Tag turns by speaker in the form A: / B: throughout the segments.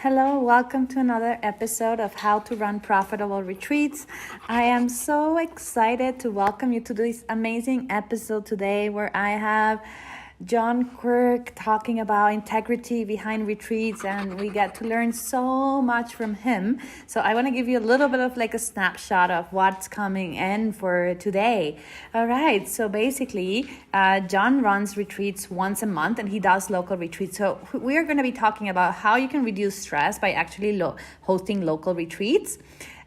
A: Hello, welcome to another episode of How to Run Profitable Retreats. I am so excited to welcome you to this amazing episode today where I have John Quirk talking about integrity behind retreats, and we get to learn so much from him. So I want to give you a little bit of like a snapshot of what's coming in for today. All right, so basically, John runs retreats once a month and he does local retreats. So we are going to be talking about how you can reduce stress by actually hosting local retreats,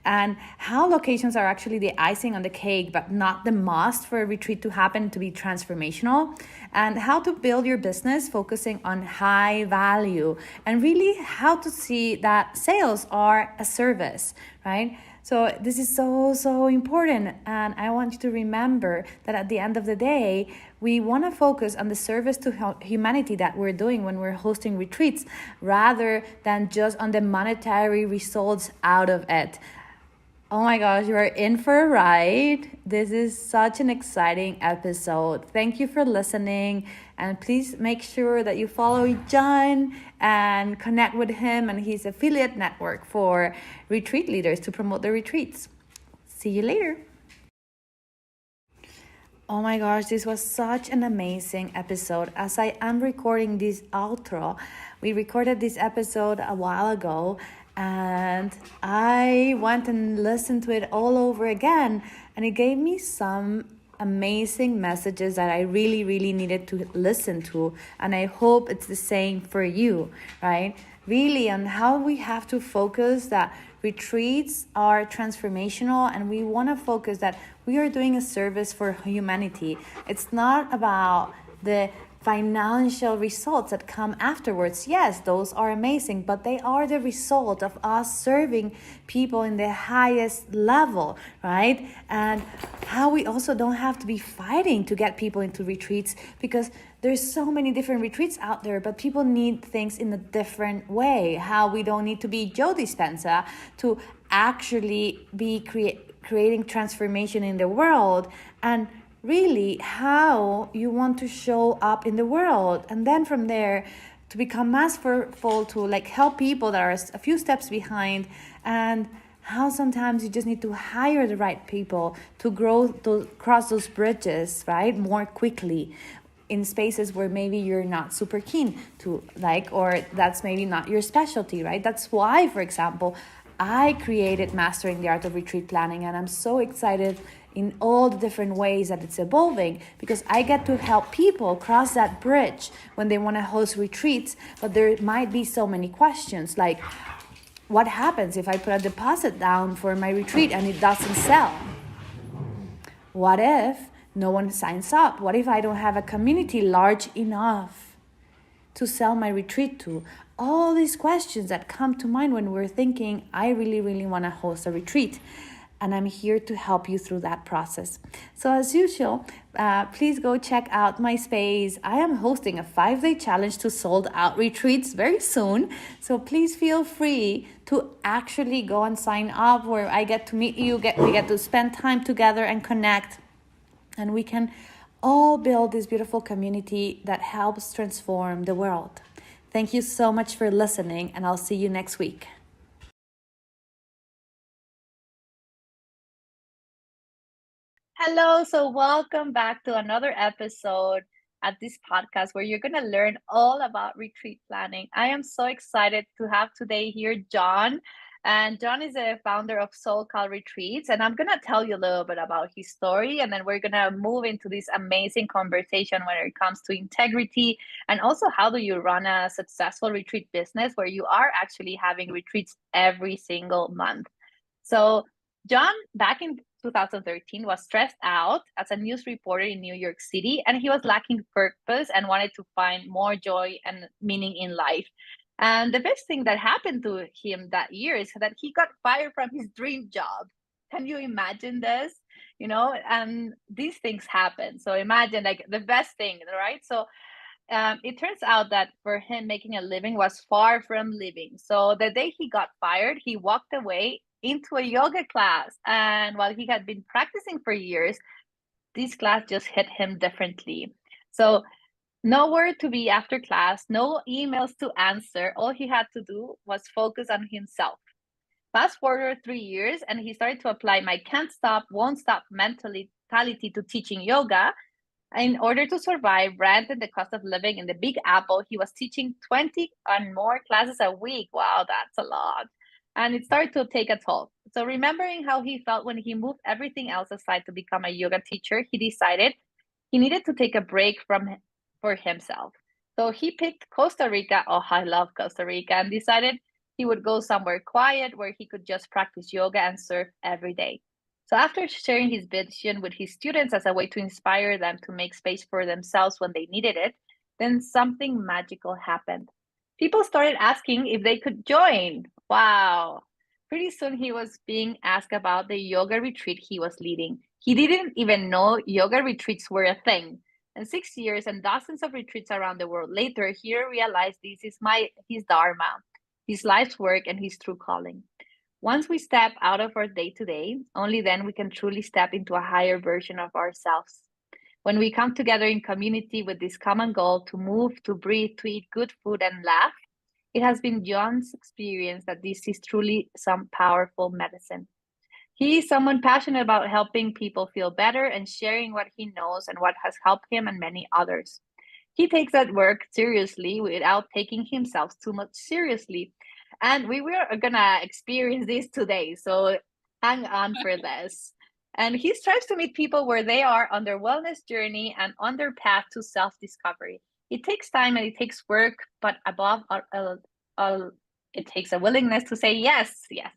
A: and how locations are actually the icing on the cake, but not the must for a retreat to happen to be transformational, and how to build your business focusing on high value, and really how to see that sales are a service, right? So this is so important, and I want you to remember that at the end of the day, we want to focus on the service to humanity that we're doing when we're hosting retreats, rather than just on the monetary results out of it. Oh my gosh, you are in for a ride. This is such an exciting episode. Thank you for listening. And please make sure that you follow John and connect with him and his affiliate network for retreat leaders to promote their retreats. See you later. Oh my gosh, this was such an amazing episode. As I am recording this outro, we recorded this episode a while ago, and I went and listened to it all over again, and it gave me some amazing messages that I really needed to listen to, and I hope it's the same for you, right? Really on how we have to focus that retreats are transformational, and we want to focus that we are doing a service for humanity. It's not about the financial results that come afterwards. Yes, those are amazing, but they are the result of us serving people in the highest level, right? And how we also don't have to be fighting to get people into retreats, because there's so many different retreats out there, but people need things in a different way. How we don't need to be Joe Dispenza to actually be creating transformation in the world, and really how you want to show up in the world, and then from there to become masterful to like help people that are a few steps behind, and how sometimes you just need to hire the right people to cross those bridges, right, more quickly in spaces where maybe you're not super keen to like, or that's maybe not your specialty, right? That's why, for example, I created Mastering the Art of Retreat Planning, and I'm so excited in all the different ways that it's evolving, because I get to help people cross that bridge when they want to host retreats, but there might be so many questions like, what happens if I put a deposit down for my retreat and it doesn't sell? What if no one signs up? What if I don't have a community large enough to sell my retreat to? All these questions that come to mind when we're thinking, I really want to host a retreat. And I'm here to help you through that process. So as usual, please go check out my space. I am hosting a 5-day challenge to sold out retreats very soon. So please feel free to actually go and sign up, where I get to meet you, we get to spend time together and connect. And we can all build this beautiful community that helps transform the world. Thank you so much for listening, and I'll see you next week. Hello, so welcome back to another episode at this podcast where you're going to learn all about retreat planning. I am so excited to have today here John. And John is a founder of SoulCal Retreats. And I'm going to tell you a little bit about his story. And then we're going to move into this amazing conversation when it comes to integrity, and also how do you run a successful retreat business where you are actually having retreats every single month. So John, back in 2013, was stressed out as a news reporter in New York City, and he was lacking purpose and wanted to find more joy and meaning in life. And the best thing that happened to him that year is that he got fired from his dream job. Can you imagine this? And these things happen. So imagine like the best thing, right? So it turns out that for him, making a living was far from living. So the day he got fired, he walked away into a yoga class. And while he had been practicing for years, this class just hit him differently. So
B: Nowhere to be after class, no emails to answer. All he had to do was focus on himself. Fast forward 3 years, and he started to apply my can't stop, won't stop mentality to teaching yoga. In order to survive rent and the cost of living in the Big Apple, he was teaching 20 and more classes a week. Wow, that's a lot. And it started to take a toll. So, remembering how he felt when he moved everything else aside to become a yoga teacher, he decided he needed to take a break for himself. So he picked Costa Rica. Oh, I love Costa Rica, and decided he would go somewhere quiet where he could just practice yoga and surf every day. So after sharing his vision with his students as a way to inspire them to make space for themselves when they needed it, then something magical happened. People started asking if they could join. Wow. Pretty soon he was being asked about the yoga retreat he was leading. He didn't even know yoga retreats were a thing. And 6 years and dozens of retreats around the world later, he realized this is his dharma, his life's work, and his true calling. Once we step out of our day to day, only then we can truly step into a higher version of ourselves. When we come together in community with this common goal to move, to breathe, to eat good food and laugh, it has been John's experience that this is truly some powerful medicine. He is someone passionate about helping people feel better and sharing what he knows and what has helped him and many others. He takes that work seriously without taking himself too much seriously. And we were gonna experience this today, so hang on for this. And he strives to meet people where they are on their wellness journey and on their path to self discovery. It takes time and it takes work, but above all, it takes a willingness to say yes, yes.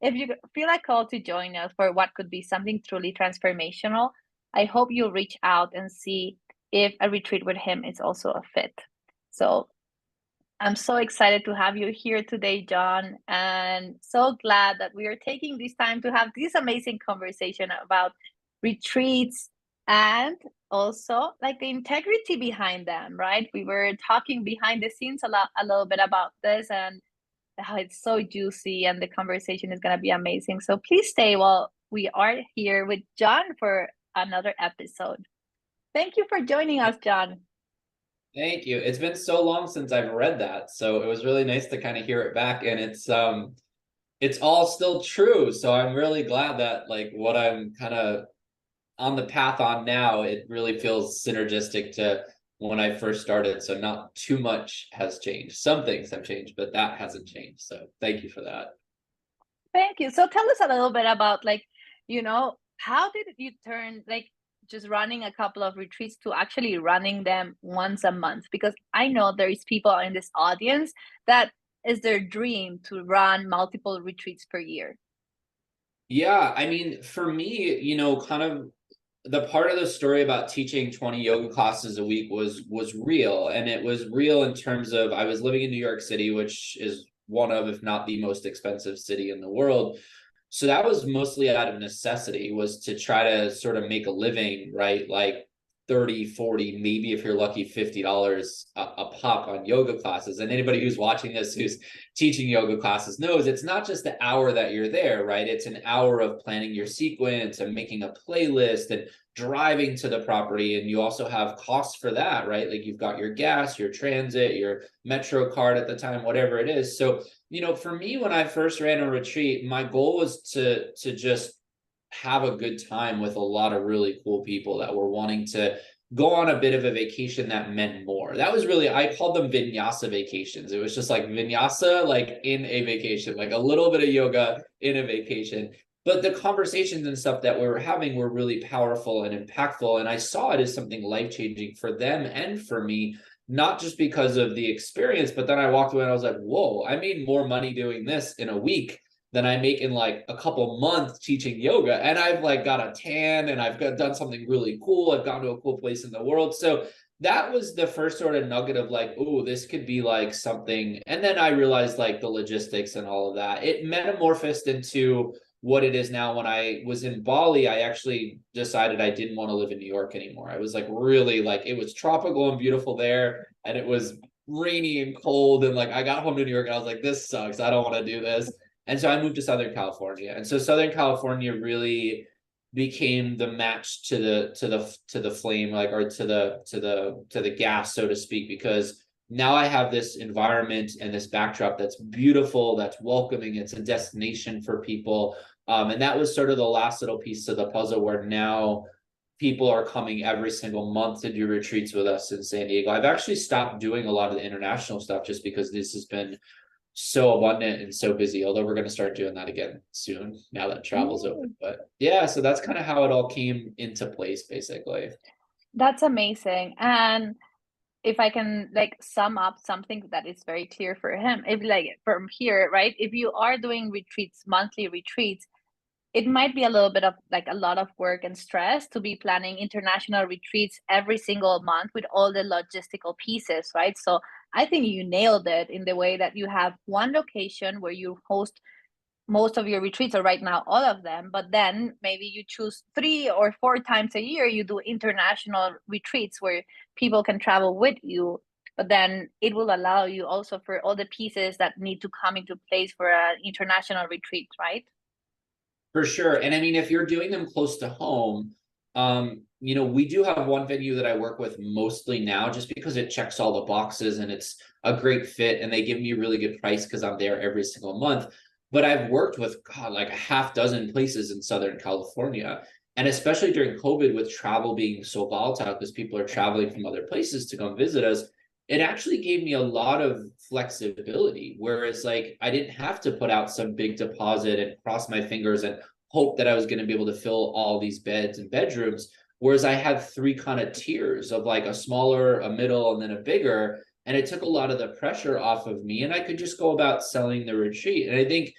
B: If you feel like called to join us for what could be something truly transformational, I hope you'll reach out and see if a retreat with him is also a fit. So I'm so excited to have you here today, John, and so glad that we are taking this time to have this amazing conversation about retreats and also like the integrity behind them, right? We were talking behind the scenes a little bit about this, and how it's so juicy and the conversation is going to be amazing. So please stay while we are here with John for another episode. Thank you for joining us, John.
C: Thank you. It's been so long since I've read that, so it was really nice to kind of hear it back, and it's all still true. So I'm really glad that like what I'm kind of on the path on now, it really feels synergistic to when I first started. So not too much has changed. Some things have changed, but that hasn't changed. So thank you for that.
B: Thank you. So tell us a little bit about how did you turn like just running a couple of retreats to actually running them once a month? Because I know there is people in this audience that is their dream to run multiple retreats per year.
C: Yeah, I mean, for me, kind of the part of the story about teaching 20 yoga classes a week was real, and it was real in terms of I was living in New York City, which is one of, if not the most expensive city in the world. So that was mostly out of necessity, was to try to sort of make a living, right? Like 30, 40, maybe if you're lucky, $50 a pop on yoga classes. And anybody who's watching this who's teaching yoga classes knows it's not just the hour that you're there, right? It's an hour of planning your sequence and making a playlist and driving to the property. And you also have costs for that, right? Like you've got your gas, your transit, your Metro card at the time, whatever it is. So, for me, when I first ran a retreat, my goal was to just have a good time with a lot of really cool people that were wanting to go on a bit of a vacation that meant more. That was really, I called them vinyasa vacations. It was just like vinyasa, like in a vacation, like a little bit of yoga in a vacation. But the conversations and stuff that we were having were really powerful and impactful. And I saw it as something life changing for them and for me, not just because of the experience, but then I walked away and I was like, whoa, I made more money doing this in a week than I make in like a couple months teaching yoga. And I've like got a tan and done something really cool. I've gone to a cool place in the world. So that was the first sort of nugget of like, oh, this could be like something. And then I realized like the logistics and all of that. It metamorphosed into what it is now. When I was in Bali, I actually decided I didn't want to live in New York anymore. I was like really like, it was tropical and beautiful there. And it was rainy and cold. And like, I got home to New York and I was like, this sucks. I don't want to do this. And so I moved to Southern California. And so Southern California really became the match to the flame, like, or to the gas, so to speak, because now I have this environment and this backdrop that's beautiful, that's welcoming, it's a destination for people. And that was sort of the last little piece of the puzzle, where now people are coming every single month to do retreats with us in San Diego. I've actually stopped doing a lot of the international stuff just because this has been so abundant and so busy, although we're going to start doing that again soon now that travel's open. But yeah, so that's kind of how it all came into place, basically.
B: That's amazing. And if I can like sum up something that is very clear for him, if like from here, right? If you are doing retreats, monthly retreats, it might be a little bit of like a lot of work and stress to be planning international retreats every single month with all the logistical pieces, right? So I think you nailed it in the way that you have one location where you host most of your retreats, or right now all of them, but then maybe you choose 3 or 4 times a year you do international retreats where people can travel with you, but then it will allow you also for all the pieces that need to come into place for an international retreat, right?
C: For sure. And I mean, if you're doing them close to home, we do have one venue that I work with mostly now, just because it checks all the boxes and it's a great fit, and they give me a really good price because I'm there every single month. But I've worked with, God, like a half dozen places in Southern California. And especially during COVID, with travel being so volatile because people are traveling from other places to come visit us, it actually gave me a lot of flexibility. Whereas, like, I didn't have to put out some big deposit and cross my fingers and hope that I was going to be able to fill all these beds and bedrooms. Whereas I had three kind of tiers of like a smaller, a middle, and then a bigger. And it took a lot of the pressure off of me, and I could just go about selling the retreat. And I think,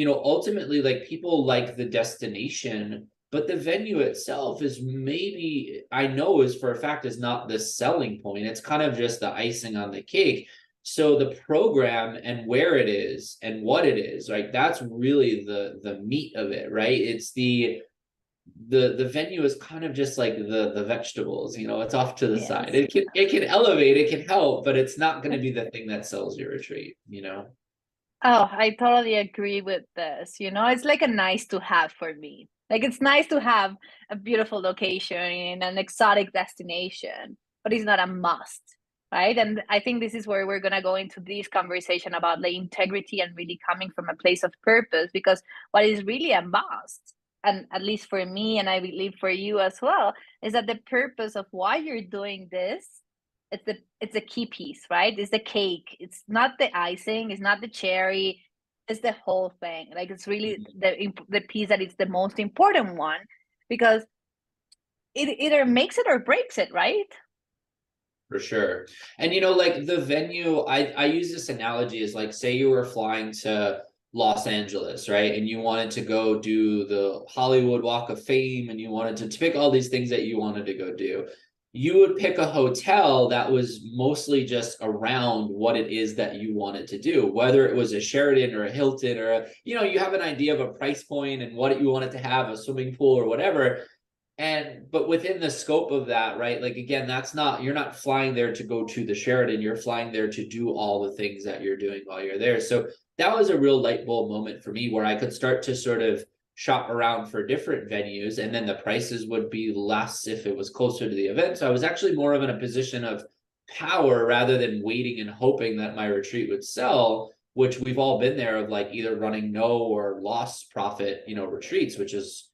C: ultimately, like, people like the destination, but the venue itself is, maybe, I know is for a fact, is not the selling point. It's kind of just the icing on the cake. So the program and where it is and what it is, right? That's really the meat of it, right? It's the venue is kind of just like the vegetables, it's off to the side.
B: Yes.
C: It can elevate, it can help, but it's not going to be the thing that sells your retreat.
B: Oh, I totally agree with this. It's like a nice to have for me. Like it's nice to have a beautiful location in an exotic destination, but it's not a must, right? And I think this is where we're going to go into this conversation about the integrity and really coming from a place of purpose, because what is really a must, and at least for me, and I believe for you as well, is that the purpose of why you're doing this, it's the key piece, right? It's the cake. It's not the icing. It's not the cherry. It's the whole thing. Like it's really the piece that is the most important one, because it either makes it or breaks it, right?
C: For sure. And like the venue, I use this analogy as, like, say you were flying to Los Angeles, right? And you wanted to go do the Hollywood Walk of Fame, and you wanted to pick all these things that you wanted to go do. You would pick a hotel that was mostly just around what it is that you wanted to do, whether it was a Sheraton or a Hilton, or you have an idea of a price point and what you wanted to have, a swimming pool or whatever. But within the scope of that, right? Like, again, you're not flying there to go to the Sheraton, you're flying there to do all the things that you're doing while you're there. So that was a real light bulb moment for me, where I could start to sort of shop around for different venues, and then the prices would be less if it was closer to the event. So I was actually more of in a position of power, rather than waiting and hoping that my retreat would sell, which we've all been there, of like either running no or loss profit, retreats, which is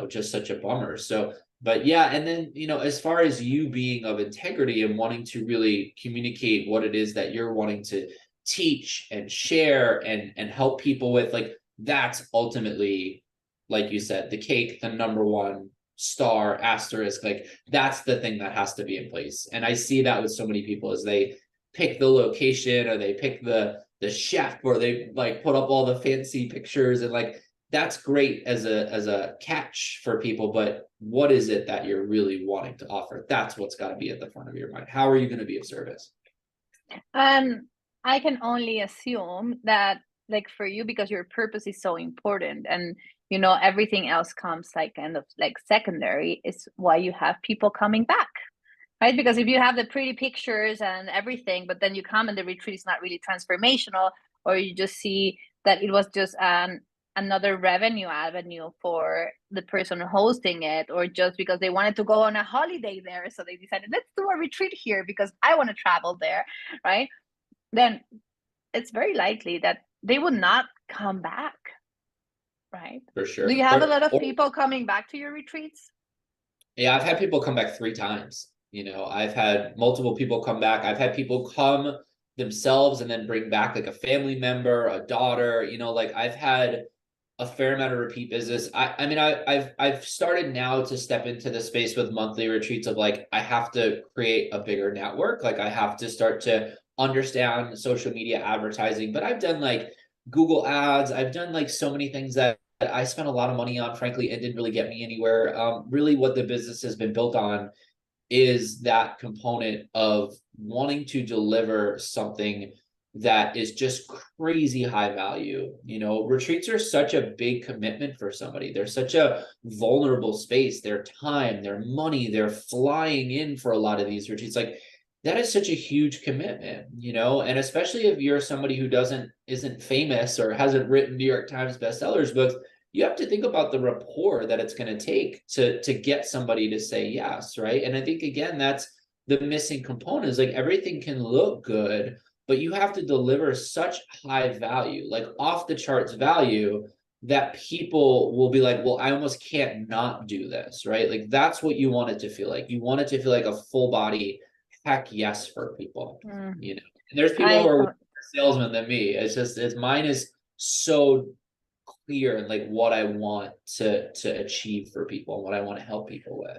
C: just such a bummer. So, but yeah, and then, as far as you being of integrity and wanting to really communicate what it is that you're wanting to teach and share and help people with, like, that's ultimately, like you said, the cake, the number one star asterisk, like, that's the thing that has to be in place. And I see that with so many people, as they pick the location, or they pick the chef, or they like put up all the fancy pictures, and like, that's great as a catch for people, but what is it that you're really wanting to offer? That's what's got to be at the front of your mind. How are you going to be of service?
B: I can only assume that, like for you, because your purpose is so important, and everything else comes like kind of like secondary, is why you have people coming back, right? Because if you have the pretty pictures and everything, but then you come and the retreat is not really transformational, or you just see that it was just an another revenue avenue for the person hosting it, or just because they wanted to go on a holiday there, so they decided, let's do a retreat here because I want to travel there, right? Then it's very likely that they would not come back, right?
C: For
B: Do you
C: sure.
B: have a lot of people coming back to your retreats?
C: Yeah, I've had people come back 3 times. I've had multiple people come back. I've had people come themselves and then bring back like a family member, a daughter. Like I've had a fair amount of repeat business. I mean, I've started now to step into the space with monthly retreats of like I have to create a bigger network. Like I have to start to understand social media advertising. But I've done like Google ads. I've done like so many things that I spent a lot of money on, frankly, and didn't really get me anywhere. Really, what the business has been built on is that component of wanting to deliver something that is just crazy high value. Retreats are such a big commitment for somebody. They're such a vulnerable space. Their time, their money, they're flying in for a lot of these retreats. Like that is such a huge commitment, and especially if you're somebody who isn't famous or hasn't written New York Times bestsellers books, you have to think about the rapport that it's going to take to get somebody to say yes, right? And I think again, that's the missing component is like everything can look good, but you have to deliver such high value, like off the charts value, that people will be like, well, I almost can't not do this, right? Like that's what you want it to feel like. You want it to feel like a full body heck yes for people, And there's people who are salesmen than me. Mine is so clear and like what I want to achieve for people and what I want to help people with.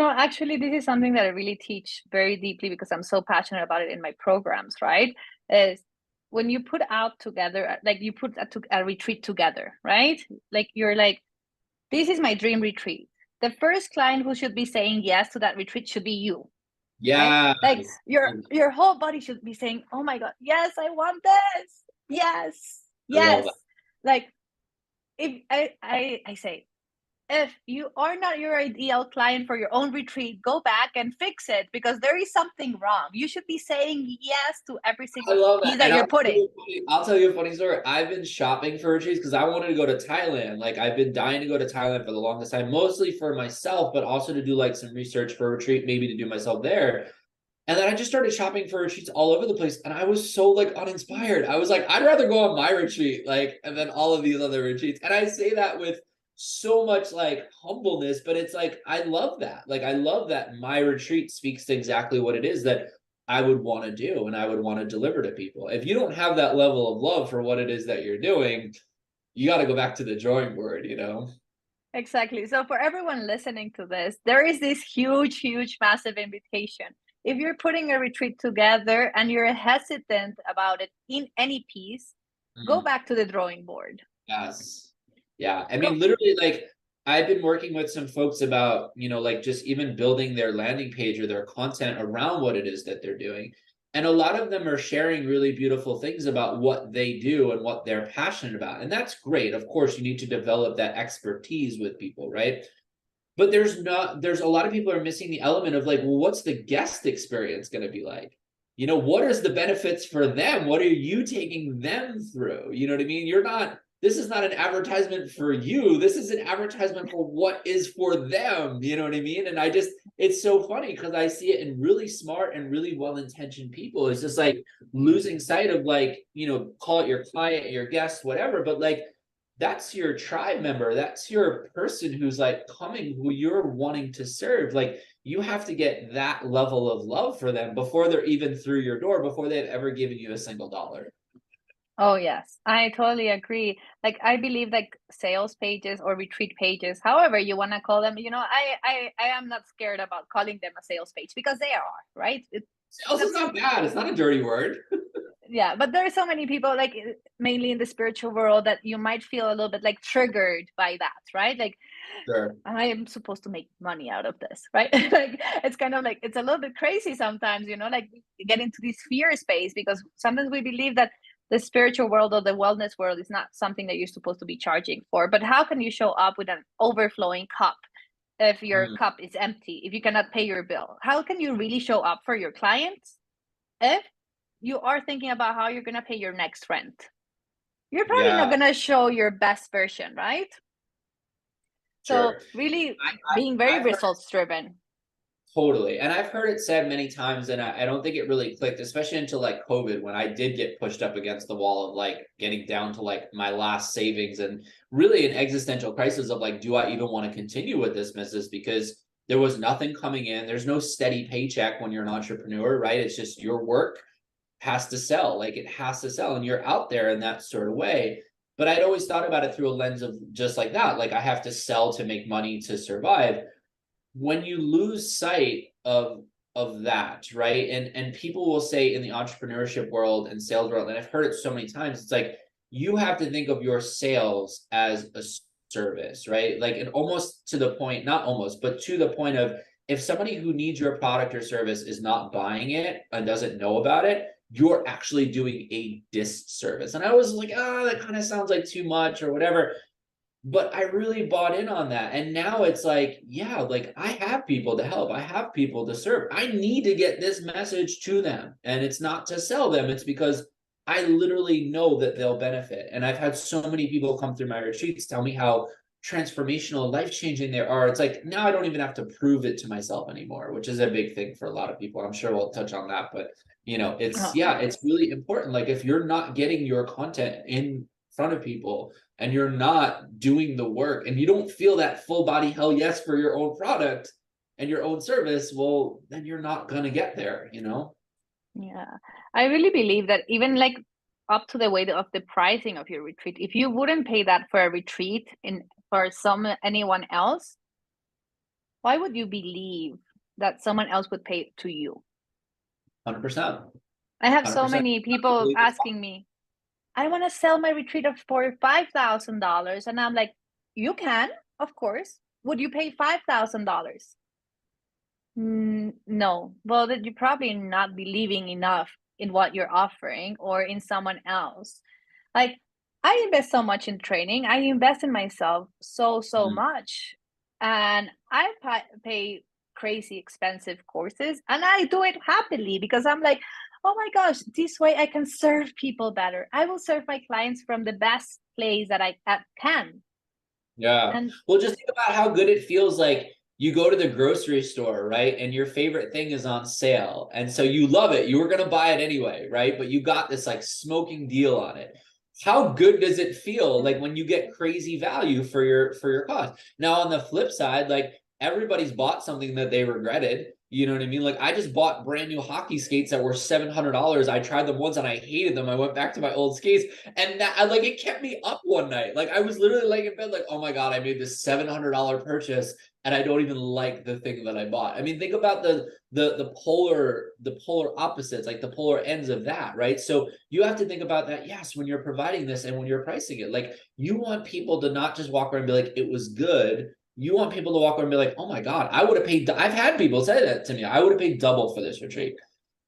B: Actually, this is something that I really teach very deeply because I'm so passionate about it in my programs, right? Is when you put out together, like you put a retreat together, right? Like you're like, this is my dream retreat. The first client who should be saying yes to that retreat should be you.
C: Yeah.
B: Right? Like your whole body should be saying, oh my God, yes, I want this. Yes. Yes. Like if I say, if you are not your ideal client for your own retreat, go back and fix it because there is something wrong. You should be saying yes to every
C: I
B: single
C: love
B: piece
C: that.
B: that
C: And
B: you're putting.
C: I'll tell you a funny story. I've been shopping for retreats because I wanted to go to Thailand. Like I've been dying to go to Thailand for the longest time, mostly for myself, but also to do like some research for a retreat, maybe to do myself there. And then I just started shopping for retreats all over the place. And I was so like uninspired. I was like, I'd rather go on my retreat, like, and then all of these other retreats. And I say that with so much like humbleness, but it's like, I love that. Like, I love that my retreat speaks to exactly what it is that I would want to do and I would want to deliver to people. If you don't have that level of love for what it is that you're doing, you got to go back to the drawing board.
B: Exactly. So for everyone listening to this, there is this huge, huge, massive invitation. If you're putting a retreat together and you're hesitant about it in any piece, go back to the drawing board.
C: Yes. Yeah. I
B: Go.
C: mean, literally, like, I've been working with some folks about, like just even building their landing page or their content around what it is that they're doing. And a lot of them are sharing really beautiful things about what they do and what they're passionate about. And that's great. Of course, you need to develop that expertise with people, right? But there's a lot of people are missing the element of like, well, what's the guest experience going to be like? What is the benefits for them? What are you taking them through? You know what I mean? This is not an advertisement for you. This is an advertisement for what is for them. You know what I mean? And it's so funny because I see it in really smart and really well-intentioned people. It's just like losing sight of like, call it your client, your guest, whatever. But like, that's your tribe member. That's your person who's like coming, who you're wanting to serve. Like you have to get that level of love for them before they're even through your door, before they've ever given you a single dollar.
B: Oh, yes, I totally agree. Like, I believe like sales pages or retreat pages, however you want to call them, I am not scared about calling them a sales page because they are, right?
C: Sales is not bad. It's not a dirty word.
B: Yeah, but there are so many people, like mainly in the spiritual world, that you might feel a little bit like triggered by that, right? Like,
C: Sure.
B: I am supposed to make money out of this, right? Like, it's kind of like, it's a little bit crazy sometimes, like we get into this fear space because sometimes we believe that the spiritual world or the wellness world is not something that you're supposed to be charging for. But how can you show up with an overflowing cup if your cup is empty, if you cannot pay your bill? How can you really show up for your clients if you are thinking about how you're going to pay your next rent? you're probably not
C: Yeah,
B: going to show your best version, right? So
C: sure.
B: really being
C: I,
B: very
C: I've heard
B: results driven.
C: Totally. And I've heard it said many times, and I don't think it really clicked, especially until like COVID, when I did get pushed up against the wall of like getting down to like my last savings and really an existential crisis of like, do I even want to continue with this business? Because there was nothing coming in. There's no steady paycheck when you're an entrepreneur, right? It's just your work has to sell, like it has to sell, and you're out there in that sort of way. But I'd always thought about it through a lens of just like that, like I have to sell to make money to survive. When you lose sight of that, right? And people will say in the entrepreneurship world and sales world, and I've heard it so many times, it's like you have to think of your sales as a service, right? Like, and almost to the point, not almost, but to the point of, if somebody who needs your product or service is not buying it and doesn't know about it, you're actually doing a disservice. And I was like, oh, that kind of sounds like too much or whatever, but I really bought in on that. And now it's like, yeah, like I have people to help. I have people to serve. I need to get this message to them. And it's not to sell them, it's because I literally know that they'll benefit. And I've had so many people come through my retreats tell me how transformational, life-changing they are. It's like now I don't even have to prove it to myself anymore, which is a big thing for a lot of people. I'm sure we'll touch on that, but it's,
B: Oh,
C: yeah, it's really important. Like if you're not getting your content in front of people and you're not doing the work and you don't feel that full body hell yes for your own product and your own service, well, then you're not going to get there,
B: yeah. I really believe that even like up to the way of the pricing of your retreat, if you wouldn't pay that for a retreat in for anyone else, why would you believe that someone else would pay it to you?
C: 100%.
B: I have so
C: 100%.
B: many people asking me, I want to sell my retreat for $5,000. And I'm like, you can, of course. Would you pay $5,000? No. Well, that you're probably not believing enough in what you're offering or in someone else. Like, I invest so much in training. I invest in myself so
C: Mhm.
B: much. And I pay crazy expensive courses and I do it happily because I'm like, oh my gosh, this way I can serve people better. I will serve my clients from the best place that I can.
C: Yeah.
B: And
C: Well, just think about how good it feels like you go to the grocery store, right? And your favorite thing is on sale. And so you love it. You were going to buy it anyway, right? But you got this like smoking deal on it. How good does it feel like when you get crazy value for your cost? Now on the flip side, like everybody's bought something that they regretted. You know what I mean? Like I just bought brand new hockey skates that were $700. I tried them once and I hated them. I went back to my old skates, and that like it kept me up one night. Like I was literally laying in bed, like, oh my God, I made this $700 purchase and I don't even like the thing that I bought. I mean, think about the polar opposites, like the polar ends of that, right? So you have to think about that, yes, when you're providing this and when you're pricing it. Like you want people to not just walk around and be like, it was good. You want people to walk around and be like, oh my God, I would have paid. I've had people say that to me. I would have paid double for this retreat.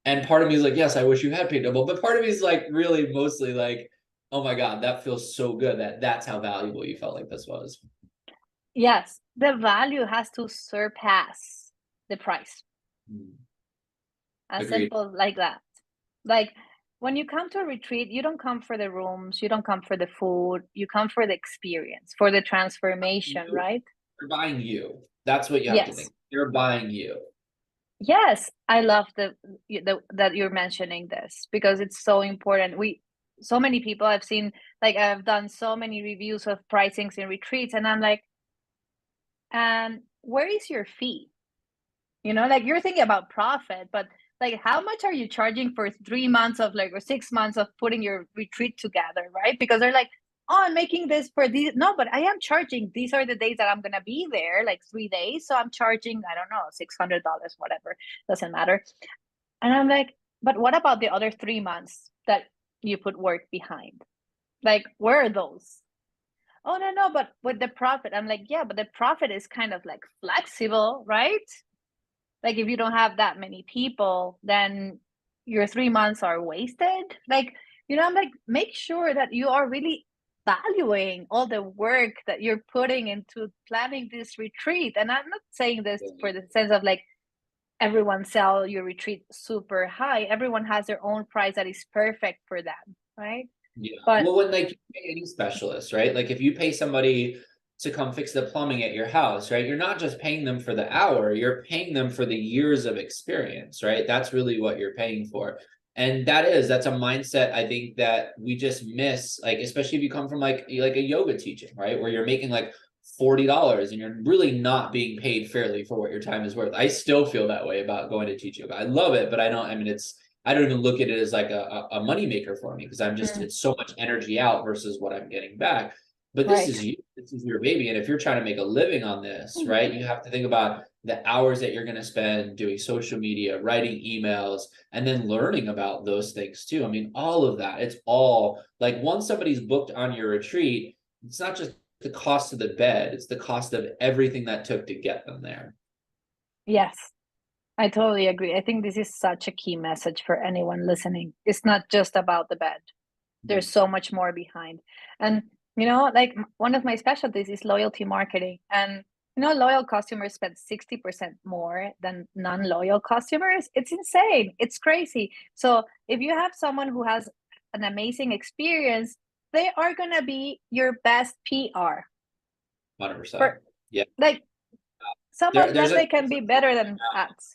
C: And part of me is like, yes, I wish you had paid double. But part of me is like, really mostly like, oh my God, that feels so good that's how valuable you felt like this was.
B: yes, the value has to surpass the price. As
C: Agreed.
B: simple like that. Like when you come to a retreat, you don't come for the rooms, you don't come for the food, you come for the experience, for the transformation,
C: You,
B: right?
C: they're buying you. That's what you have to
B: Yes.
C: think. They're buying you.
B: Yes, I love that you're mentioning this because it's so important. So many people I've seen, like I've done so many reviews of pricings in retreats, and I'm like, and where is your fee? Like you're thinking about profit, but like how much are you charging for 3 months of like or 6 months of putting your retreat together, right? Because they're like, oh, I'm making this for these. No, but I am charging. These are the days that I'm gonna be there, like 3 days. So I'm charging, I don't know, $600, whatever, doesn't matter. And I'm like, but what about the other 3 months that you put work behind? Like, where are those? Oh no, but with the profit, I'm like, yeah, but the profit is kind of like flexible, right? Like if you don't have that many people, then your 3 months are wasted. Like, I'm like, make sure that you are really valuing all the work that you're putting into planning this retreat. And I'm not saying this for the sense of like everyone sell your retreat super high. Everyone has their own price that is perfect for them, right?
C: Yeah.
B: But
C: Well, when like you pay any specialist, right? Like if you pay somebody to come fix the plumbing at your house, right? You're not just paying them for the hour, you're paying them for the years of experience, right? That's really what you're paying for. And that's a mindset I think that we just miss, like especially if you come from like a yoga teaching, right? Where you're making like $40 and you're really not being paid fairly for what your time is worth. I still feel that way about going to teach yoga. I love it, but I mean I don't even look at it as like a money maker for me because
B: mm,
C: it's so much energy out versus what I'm getting back. But this
B: right.
C: is you, this is your baby. And if you're trying to make a living on this, right, you have to think about the hours that you're going to spend doing social media, writing emails, and then learning about those things too. I mean, all of that, it's all like once somebody's booked on your retreat, it's not just the cost of the bed, it's the cost of everything that took to get them there.
B: Yes, I totally agree. I think this is such a key message for anyone listening. It's not just about the bed. There's
C: Mhm.
B: so much more behind. And like one of my specialties is loyalty marketing. And loyal customers spend 60% more than non-loyal customers. It's insane. It's crazy. So if you have someone who has an amazing experience, they are gonna be your best PR.
C: 100%.
B: For
C: Yeah.
B: like some of
C: There's
B: them,
C: a
B: they can be better than ads.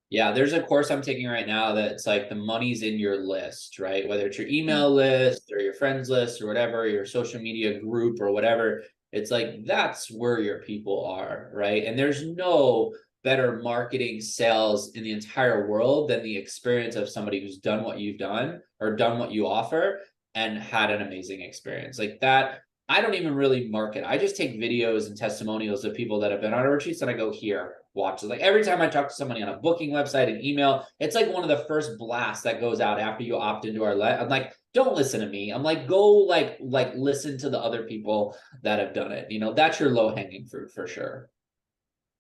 C: Yeah, there's a course I'm taking right now that's like the money's in your list, right? Whether it's your
B: Mm,
C: email list or your friends list or whatever, your social media group or whatever, it's like that's where your people are, right? And there's no better marketing sales in the entire world than the experience of somebody who's done what you've done or done what you offer and had an amazing experience. Like that, I don't even really market. I just take videos and testimonials of people that have been on our retreats and I go, here, watch it. Like every time I talk to somebody on a booking website, an email, it's like one of the first blasts that goes out after you opt into our I'm like, don't listen to me. I'm like, go like listen to the other people that have done it. That's your low hanging fruit for sure.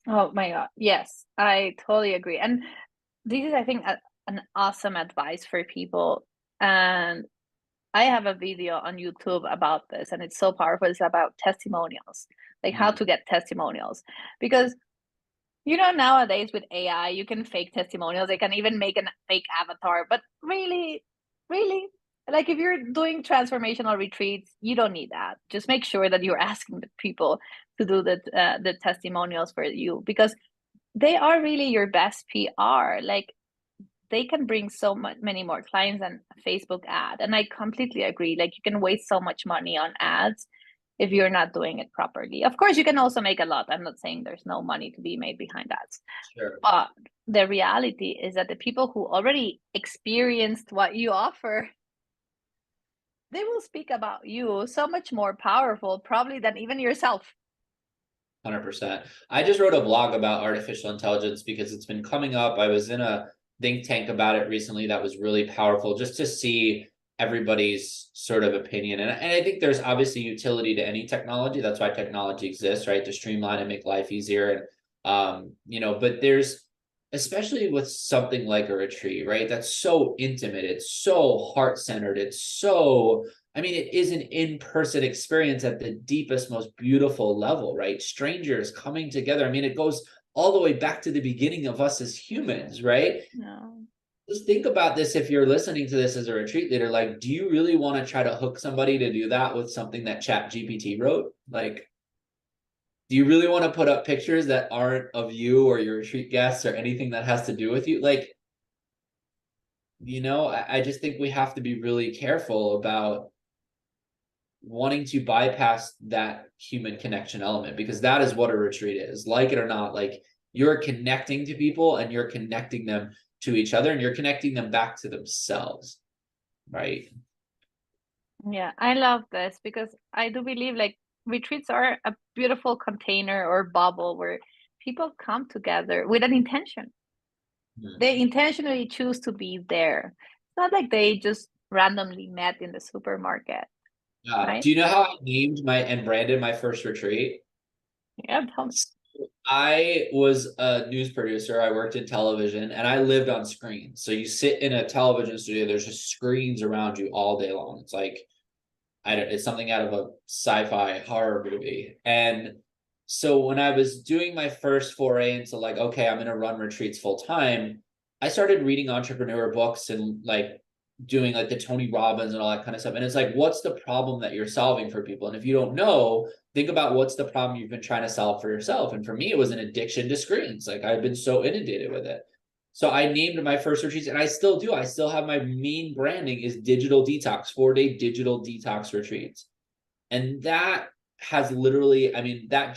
B: oh my God. Yes, I totally agree. And this is, I think, an awesome advice for people. And I have a video on YouTube about this, and it's so powerful. It's about testimonials, like how
C: Mm.
B: to get testimonials. Because, nowadays with AI, you can fake testimonials. They can even make a fake avatar. But really, really, like if you're doing transformational retreats, you don't need that. Just make sure that you're asking the people to do the testimonials for you, because they are really your best PR. Like they can bring so much many more clients than a Facebook ad. And I completely agree. Like you can waste so much money on ads if you're not doing it properly. Of course, you can also make a lot. I'm not saying there's no money to be made behind ads.
C: Sure.
B: But the reality is that the people who already experienced what you offer, they will speak about you so much more powerful, probably than even yourself.
C: 100%. I just wrote a blog about artificial intelligence because it's been coming up. I was in a think tank about it recently that was really powerful just to see everybody's sort of opinion. And I think there's obviously utility to any technology. That's why technology exists, right? To streamline and make life easier. And but there's especially with something like a retreat, right? That's so intimate, it's so heart-centered, it's so I mean, it is an in-person experience at the deepest, most beautiful level, right? Strangers coming together. I mean, it goes all the way back to the beginning of us as humans, right?
B: No.
C: Just think about this if you're listening to this as a retreat leader. Like, do you really want to try to hook somebody to do that with something that Chat GPT wrote? Like, do you really want to put up pictures that aren't of you or your retreat guests or anything that has to do with you? Like, I just think we have to be really careful about wanting to bypass that human connection element because that is what a retreat is. Like it or not, like you're connecting to people and you're connecting them to each other and you're connecting them back to themselves, right?
B: Yeah, I love this because I do believe like retreats are a beautiful container or bubble where people come together with an intention. They intentionally choose to be there. It's not like they just randomly met in the supermarket, right?
C: Do you know how I named my and branded my first retreat?
B: Yeah, tell me.
C: I was a news producer. I worked in television and I lived on screens. So you sit in a television studio, there's just screens around you all day long. It's like it's something out of a sci-fi horror movie. And so when I was doing my first foray into like, okay, I'm gonna run retreats full time, I started reading entrepreneur books and like doing like the Tony Robbins and all that kind of stuff. And it's like, what's the problem that you're solving for people? And if you don't know, think about what's the problem you've been trying to solve for yourself. And for me, it was an addiction to screens. Like I've been so inundated with it. So I named my first retreats, and I still do. I still have my main branding is digital detox, 4-day digital detox retreats. And that has literally, I mean, that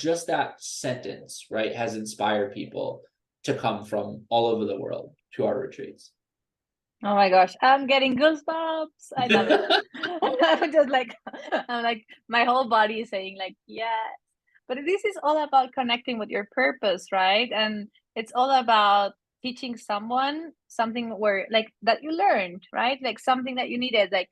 C: sentence, right, has inspired people to come from all over the world to our retreats.
B: Oh my gosh, I'm getting goosebumps. I love it. I'm just like, I'm like, my whole body is saying like, yes. But this is all about connecting with your purpose, right? And it's all about teaching someone something where like that you learned, right? Like something that you needed. Like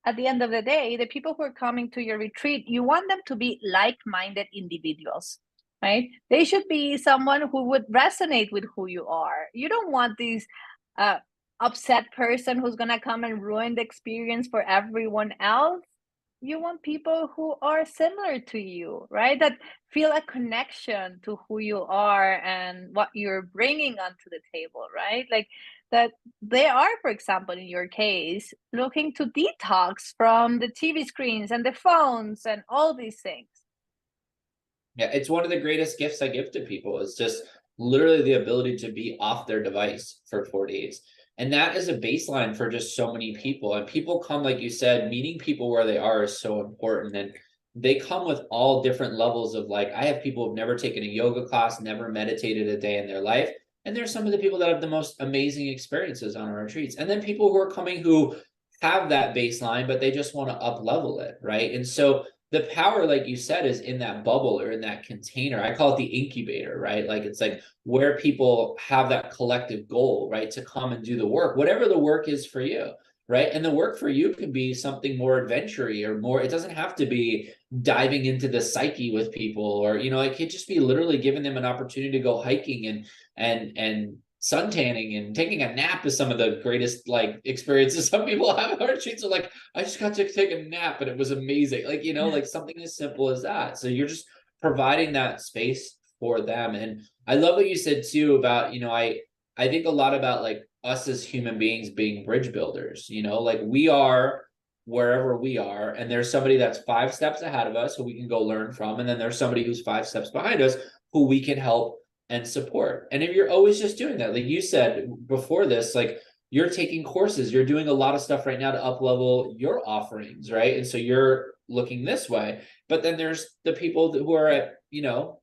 B: at the end of the day, the people who are coming to your retreat, you want them to be like-minded individuals, right? They should be someone who would resonate with who you are. You don't want these uh, upset person who's gonna come and ruin the experience for everyone else. You want people who are similar to you, right? That feel a connection to who you are and what you're bringing onto the table, right? Like that they are, for example, in your case, looking to detox from the TV screens and the phones and all these things.
C: Yeah, it's one of the greatest gifts I give to people is just literally the ability to be off their device for 4 days. And that is a baseline for just so many people. And people come, like you said, meeting people where they are is so important. And they come with all different levels of like, I have people who've never taken a yoga class, never meditated a day in their life. And there's some of the people that have the most amazing experiences on our retreats. And then people who are coming who have that baseline, but they just want to up level it, right? And so the power, like you said, is in that bubble or in that container. I call it the incubator, right? Like it's like where people have that collective goal, right? To come and do the work, whatever the work is for you, right? And the work for you can be something more adventure-y or more, it doesn't have to be diving into the psyche with people, or, you know, it could just be literally giving them an opportunity to go hiking and suntanning and taking a nap is some of the greatest like experiences some people have on retreats. Are like, I just got to take a nap and it was amazing. Like, you know, like something as simple as that. So you're just providing that space for them. And I love what you said too about, you know, I think a lot about like us as human beings being bridge builders, you know, like we are wherever we are, and there's somebody that's 5 steps ahead of us who we can go learn from, and then there's somebody who's 5 steps behind us who we can help and support. And if you're always just doing that, like you said before this, like you're taking courses, you're doing a lot of stuff right now to up level your offerings, right? And so you're looking this way, but then there's the people who are at, you know,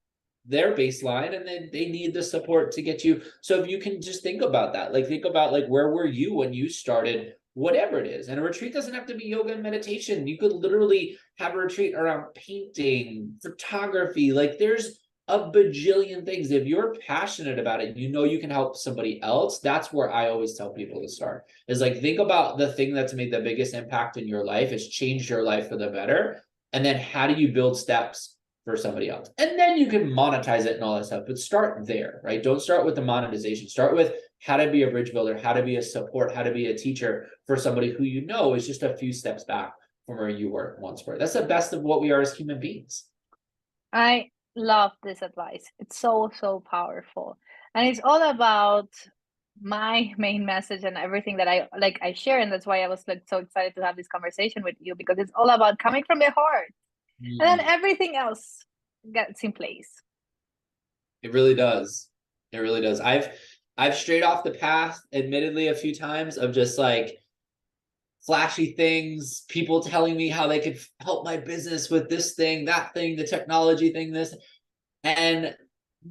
C: their baseline, and then they need the support to get you. So if you can just think about that, like think about like where were you when you started whatever it is. And a retreat doesn't have to be yoga and meditation. You could literally have a retreat around painting, photography. Like there's a bajillion things. If you're passionate about it, you know you can help somebody else. That's where I always tell people to start. Is like think about the thing that's made the biggest impact in your life, has changed your life for the better. And then how do you build steps for somebody else? And then you can monetize it and all that stuff. But start there, right? Don't start with the monetization. Start with how to be a bridge builder, how to be a support, how to be a teacher for somebody who you know is just a few steps back from where you were once were. That's the best of what we are as human beings.
B: I love this advice. It's so, so powerful. And it's all about my main message and everything that I share. And that's why I was like so excited to have this conversation with you, because it's all about coming from the heart. And then everything else gets in place.
C: It really does. It really does. I've strayed off the path, admittedly, a few times of just like flashy things, people telling me how they could help my business with this thing, that thing, the technology thing, this, and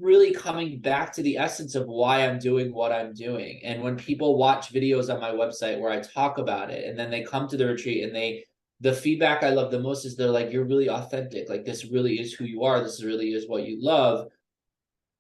C: really coming back to the essence of why I'm doing what I'm doing. And when people watch videos on my website where I talk about it, and then they come to the retreat and the feedback I love the most is they're like, you're really authentic. Like this really is who you are. This really is what you love.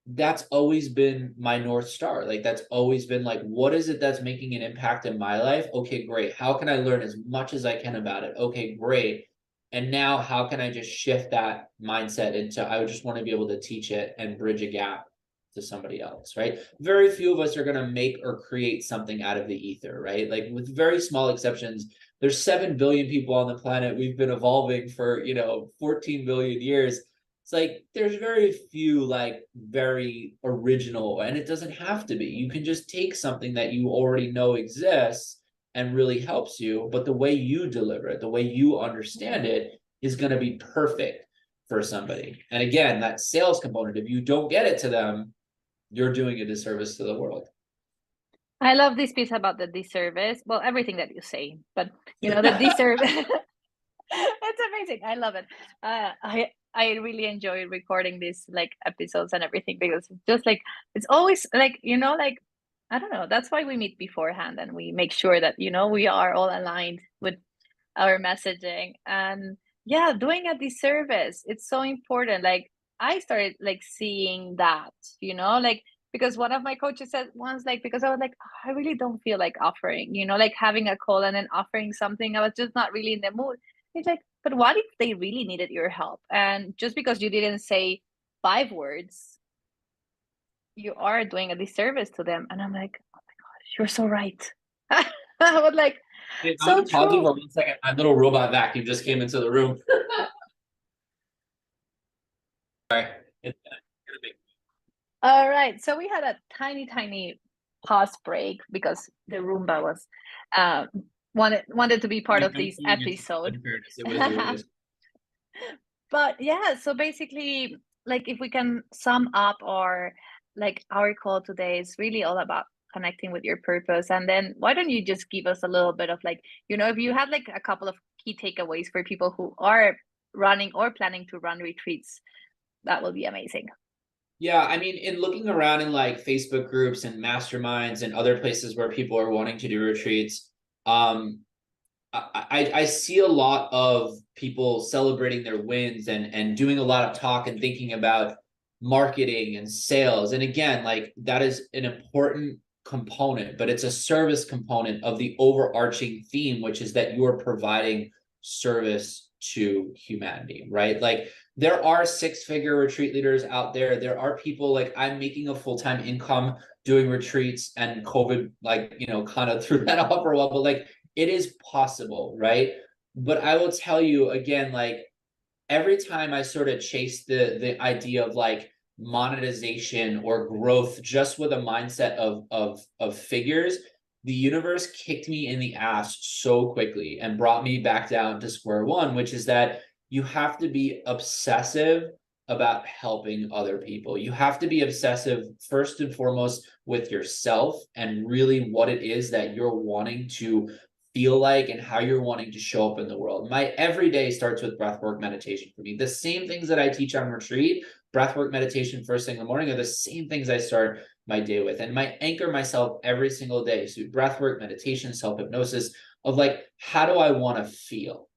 C: That's always been my North Star. Like that's always been like, what is it that's making an impact in my life? Okay, great. How can I learn as much as I can about it? Okay, great. And now how can I just shift that mindset into, I just want to be able to teach it and bridge a gap to somebody else, right? Very few of us are going to make or create something out of the ether, right? Like with very small exceptions, there's 7 billion people on the planet. We've been evolving for, 14 billion years. It's like there's very few like very original, and it doesn't have to be. You can just take something that you already know exists and really helps you, but the way you deliver it, the way you understand it is going to be perfect for somebody. And again, that sales component, if you don't get it to them, you're doing a disservice to the world.
B: I love this piece about the disservice. Well, everything that you say, but the disservice. It's amazing. I love it. I really enjoy recording these like episodes and everything, because it's just like it's always like like I don't know. That's why we meet beforehand and we make sure that we are all aligned with our messaging. And yeah, doing a disservice, it's so important. Like I started like seeing that, like because one of my coaches said once, like, because I was like, "Oh, I really don't feel like offering, like having a call and then offering something. I was just not really in the mood." He's like, "But what if they really needed your help? And just because you didn't say 5 words, you are doing a disservice to them." And I'm like, "Oh my gosh, you're so right." I was like,
C: Hey,
B: so
C: I'm talking
B: true.
C: for 1 second. My little robot vacuum just came into the room. Sorry. It's gonna be-
B: All right. So we had a tiny, tiny pause break because the Roomba was uh, wanted to be part of
C: I'm
B: this
C: saying it's
B: episode.
C: unfairness. It was what it is.
B: But yeah, so basically, like if we can sum up our call today is really all about connecting with your purpose. And then why don't you just give us a little bit of like, if you had like a couple of key takeaways for people who are running or planning to run retreats, that will be amazing.
C: Yeah, I mean, in looking around in like Facebook groups and masterminds and other places where people are wanting to do retreats, um, I see a lot of people celebrating their wins and doing a lot of talk and thinking about marketing and sales. And again, like that is an important component, but it's a service component of the overarching theme, which is that you're providing service to humanity, right? Like there are 6-figure retreat leaders out there. There are people like I'm making a full-time income doing retreats, and COVID, like, kind of threw that off for a while, but like it is possible, right? But I will tell you again, like every time I sort of chase the idea of like monetization or growth just with a mindset of figures, the universe kicked me in the ass so quickly and brought me back down to square one, which is that you have to be obsessive about helping other people. You have to be obsessive first and foremost with yourself and really what it is that you're wanting to feel like and how you're wanting to show up in the world. My everyday starts with breathwork meditation for me. The same things that I teach on retreat, breathwork meditation first thing in the morning, are the same things I start my day with. And I anchor myself every single day. So breathwork, meditation, self-hypnosis of like, how do I want to feel?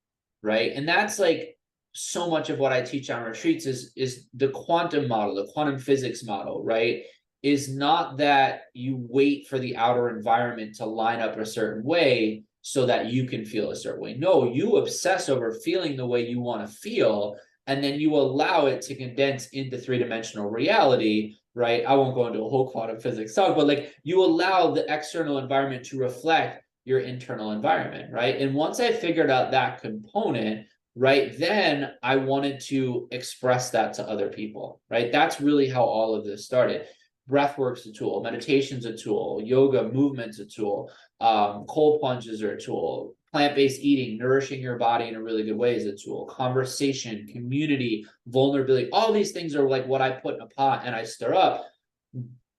C: Right. And that's like so much of what I teach on retreats is the quantum model, the quantum physics model, right? Is not that you wait for the outer environment to line up a certain way so that you can feel a certain way. No, you obsess over feeling the way you want to feel, and then you allow it to condense into 3-dimensional reality, right? I won't go into a whole quantum physics talk, but like you allow the external environment to reflect your internal environment, right? And once I figured out that component, right, then I wanted to express that to other people, right? That's really how all of this started. Breathwork's a tool, meditation's a tool, yoga, movement's a tool, cold plunges are a tool, plant-based eating, nourishing your body in a really good way is a tool, conversation, community, vulnerability, all these things are like what I put in a pot and I stir up.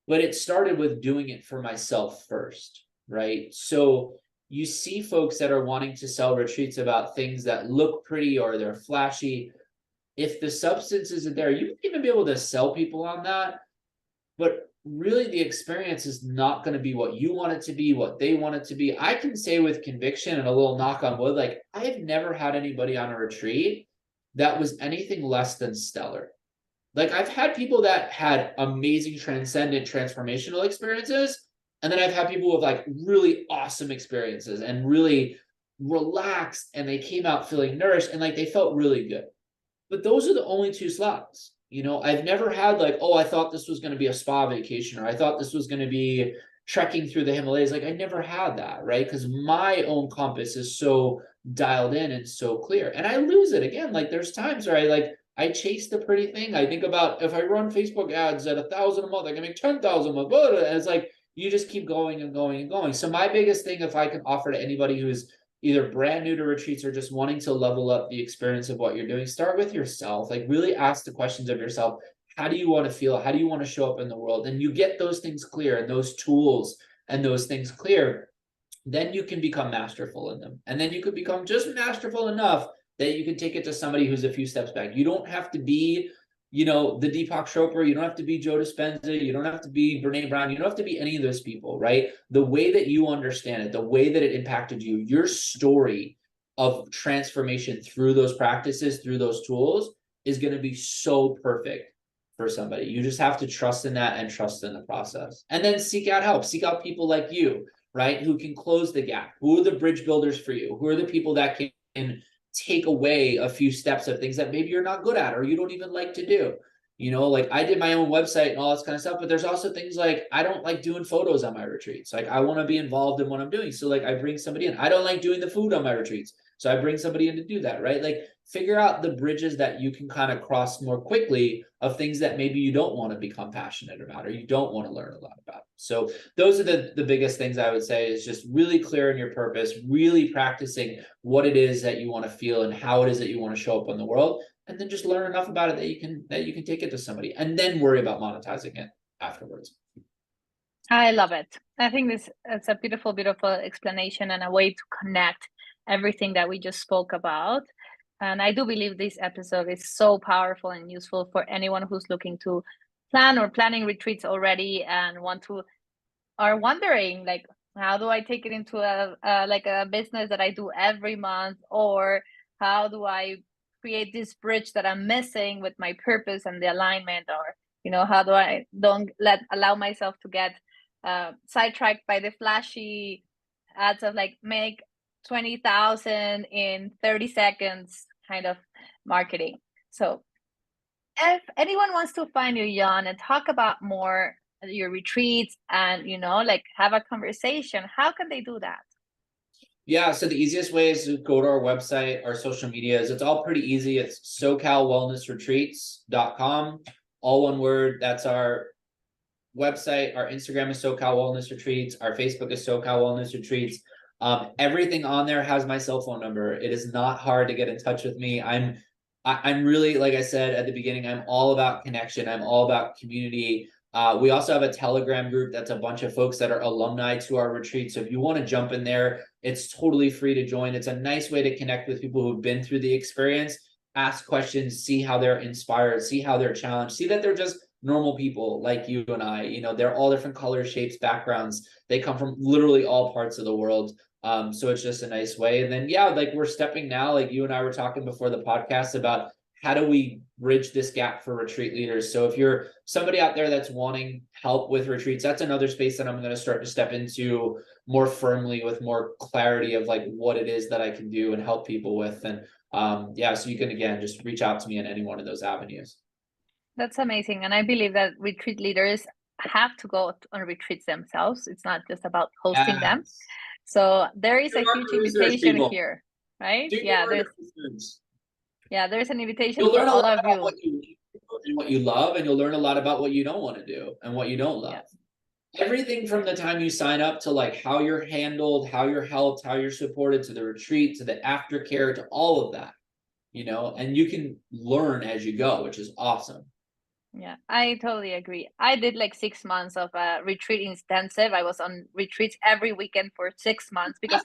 C: But it started with doing it for myself first, right? So you see folks that are wanting to sell retreats about things that look pretty or they're flashy. If the substance isn't there, you might even be able to sell people on that, but really the experience is not going to be what you want it to be, what they want it to be. I can say with conviction and a little knock on wood, like I've never had anybody on a retreat that was anything less than stellar. Like I've had people that had amazing, transcendent, transformational experiences, and then I've had people with like really awesome experiences and really relaxed, and they came out feeling nourished and like they felt really good. But those are the only two slots. I've never had like, oh, I thought this was going to be a spa vacation, or I thought this was going to be trekking through the Himalayas. Like I never had that, right? Because my own compass is so dialed in and so clear. And I lose it again. Like there's times where I chase the pretty thing. I think about if I run Facebook ads at 1,000 a month, I can make 10,000 a month. And it's like, you just keep going and going and going. So my biggest thing, if I can offer to anybody who's either brand new to retreats or just wanting to level up the experience of what you're doing, start with yourself. Like really ask the questions of yourself. How do you want to feel? How do you want to show up in the world? And you get those things clear and those tools and those things clear, then you can become masterful in them. And then you could become just masterful enough that you can take it to somebody who's a few steps back. You don't have to be, the Deepak Chopra. You don't have to be Joe Dispenza. You don't have to be Brene Brown. You don't have to be any of those people, right? The way that you understand it, the way that it impacted you, your story of transformation through those practices, through those tools is going to be so perfect for somebody. You just have to trust in that and trust in the process. And then seek out help. Seek out people like you, right? Who can close the gap? Who are the bridge builders for you? Who are the people that can take away a few steps of things that maybe you're not good at or you don't even like to do? Like I did my own website and all this kind of stuff, but there's also things like I don't like doing photos on my retreats. Like I want to be involved in what I'm doing. So like I bring somebody in. I don't like doing the food on my retreats. So I bring somebody in to do that, right? Like figure out the bridges that you can kind of cross more quickly of things that maybe you don't want to become passionate about or you don't want to learn a lot about. So those are the biggest things I would say is just really clear in your purpose, really practicing what it is that you want to feel and how it is that you want to show up in the world. And then just learn enough about it that you can take it to somebody and then worry about monetizing it afterwards.
B: I love it. I think it's a beautiful, beautiful explanation and a way to connect everything that we just spoke about. And I do believe this episode is so powerful and useful for anyone who's looking to plan or planning retreats already and are wondering like, how do I take it into a business that I do every month, or how do I create this bridge that I'm missing with my purpose and the alignment, or how do I don't allow myself to get sidetracked by the flashy ads of like make 20,000 in 30 seconds kind of marketing. So if anyone wants to find you, Jan, and talk about more your retreats and like have a conversation, how can they do that?
C: Yeah, so the easiest way is to go to our website, our social medias. It's all pretty easy. It's SoCalWellnessRetreats.com, all one word. That's our website. Our Instagram is SoCal Wellness Retreats. Our Facebook is SoCal Wellness Retreats. Everything on there has my cell phone number. It is not hard to get in touch with me. I'm really, like I said at the beginning, I'm all about connection. I'm all about community. We also have a Telegram group that's a bunch of folks that are alumni to our retreat. So if you want to jump in there, it's totally free to join. It's a nice way to connect with people who've been through the experience, ask questions, see how they're inspired, see how they're challenged, see that they're just normal people like you and I. They're all different colors, shapes, backgrounds. They come from literally all parts of the world. So it's just a nice way. And then, yeah, like we're stepping now, like you and I were talking before the podcast about how do we bridge this gap for retreat leaders? So if you're somebody out there that's wanting help with retreats, that's another space that I'm going to start to step into more firmly with more clarity of like what it is that I can do and help people with. And so you can, again, just reach out to me in any one of those avenues.
B: That's amazing. And I believe that retreat leaders have to go on retreats themselves. It's not just about hosting them. So there is a huge invitation here, right? There's an invitation for all of you.
C: What you love, and you'll learn a lot about what you don't want to do and what you don't love. Yeah. Everything from the time you sign up to like how you're handled, how you're helped, how you're supported, to the retreat, to the aftercare, to all of that, and you can learn as you go, which is awesome.
B: Yeah, I totally agree. I did like 6 months of a retreat intensive. I was on retreats every weekend for 6 months because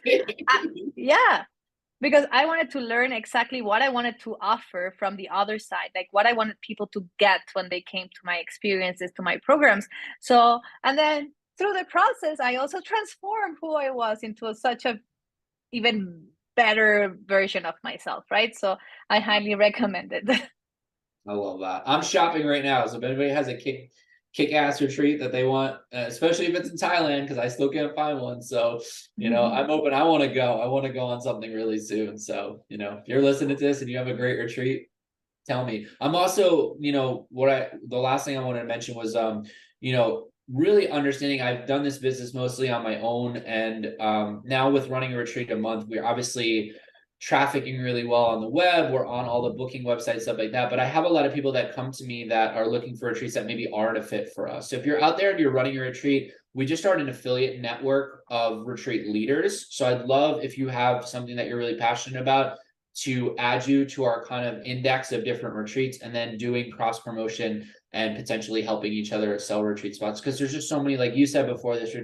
B: because I wanted to learn exactly what I wanted to offer from the other side, like what I wanted people to get when they came to my experiences, to my programs. So, and then through the process, I also transformed who I was into such a even better version of myself, right? So I highly recommend it.
C: I love that. I'm shopping right now. So if anybody has a kick-ass retreat that they want, especially if it's in Thailand, because I still can't find one. So, I'm open. I want to go. I want to go on something really soon. So, if you're listening to this and you have a great retreat, tell me. I'm also, the last thing I wanted to mention was, really understanding I've done this business mostly on my own. And now with running a retreat a month, we're obviously trafficking really well on the web. We're on all the booking websites, stuff like that. But I have a lot of people that come to me that are looking for retreats that maybe aren't a fit for us. So if you're out there and you're running a retreat, we just started an affiliate network of retreat leaders. So I'd love if you have something that you're really passionate about to add you to our kind of index of different retreats, and then doing cross promotion and potentially helping each other sell retreat spots. Because there's just so many, like you said before this,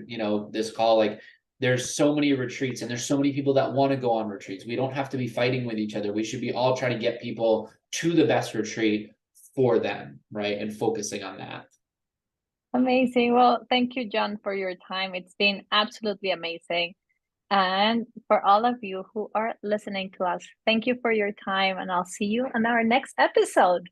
C: this call, like there's so many retreats and there's so many people that want to go on retreats. We don't have to be fighting with each other. We should be all trying to get people to the best retreat for them, right? And focusing on that.
B: Amazing. Well, thank you, John, for your time. It's been absolutely amazing. And for all of you who are listening to us, thank you for your time, and I'll see you on our next episode.